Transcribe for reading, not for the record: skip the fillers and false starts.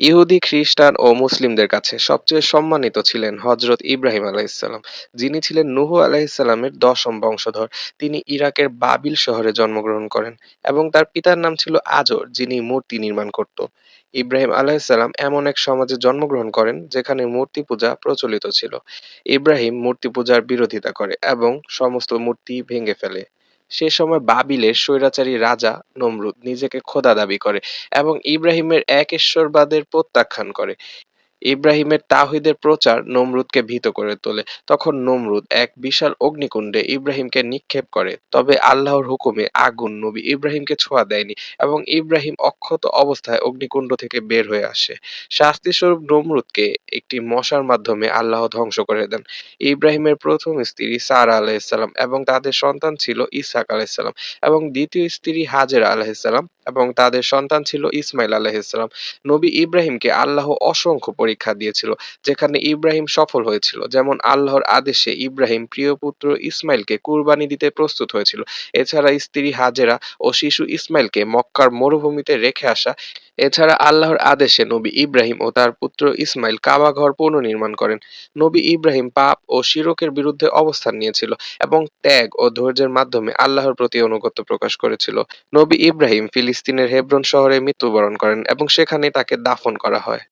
ইহুদি, খ্রিস্টান ও মুসলিমদের কাছে সবচেয়ে সম্মানিত ছিলেন হযরত ইব্রাহিম আলাইহিসসালাম, যিনি ছিলেন নূহ আলাইহিসসালামের দশম বংশধর। তিনি ইরাকের বাবিল শহরে জন্মগ্রহণ করেন এবং তার পিতার নাম ছিল আজর, যিনি মূর্তি নির্মাণ করত। ইব্রাহিম আলাইহিসসালাম এমন এক সমাজে জন্মগ্রহণ করেন যেখানে মূর্তি পূজা প্রচলিত ছিল। ইব্রাহিম মূর্তি পূজার বিরোধিতা করে এবং সমস্ত মূর্তি ভেঙে ফেলে। সে সময় বাবিলের স্বৈরাচারী রাজা নমরুদ নিজেকে খোদা দাবি করে এবং ইব্রাহিমের একেশ্বরবাদের প্রত্যাখ্যান করে। ইব্রাহিমের তাওহীদের প্রচার নমরুদকে ভীত করে তোলে। তখন নমরুদ এক বিশাল অগ্নিকুণ্ডে ইব্রাহিমকে নিক্ষেপ করে, তবে আল্লাহর হুকুমে আগুন নবী ইব্রাহিমকে ছোঁয়া দেয়নি এবং ইব্রাহিম অক্ষত অবস্থায় অগ্নিকুণ্ড থেকে বের হয়ে আসে। শাস্তিস্বরূপ নমরুদকে একটি মশার মাধ্যমে আল্লাহ ধ্বংস করে দেন। ইব্রাহিমের প্রথম স্ত্রী সারা আলাইহিসসালাম এবং তাদের সন্তান ছিল ইসহাক আলাইহিসসালাম, এবং দ্বিতীয় স্ত্রী হাজেরা আলাইহিসসালাম এবং তাদের সন্তান ছিল ইসমাইল আলাইহিসসালাম। নবী ইব্রাহিমকে আল্লাহ অসংখ্য পরীক্ষা দিয়েছিল, যেখানে ইব্রাহিম সফল হয়েছিল। যেমন আল্লাহর আদেশে ইব্রাহিম প্রিয় পুত্র ইসমাইলকে কুরবানি দিতে প্রস্তুত হয়েছিল। এছাড়া স্ত্রী হাজেরা ও শিশু ইসমাইলকে মক্কার মরুভূমিতে রেখে আসা। এছাড়া আল্লাহর আদেশে নবী ইব্রাহিম ও তার পুত্র ইসমাইল কাবা ঘর পুনর্নির্মাণ করেন। নবী ইব্রাহিম পাপ ও শিরকের বিরুদ্ধে অবস্থান নিয়েছিল এবং ত্যাগ ও ধৈর্যের মাধ্যমে আল্লাহর প্রতি আনুগত্য প্রকাশ করেছিল। নবী ইব্রাহিম ফিলিস্তিনের হেব্রন শহরে মৃত্যুবরণ করেন এবং সেখানে তাকে দাফন করা হয়।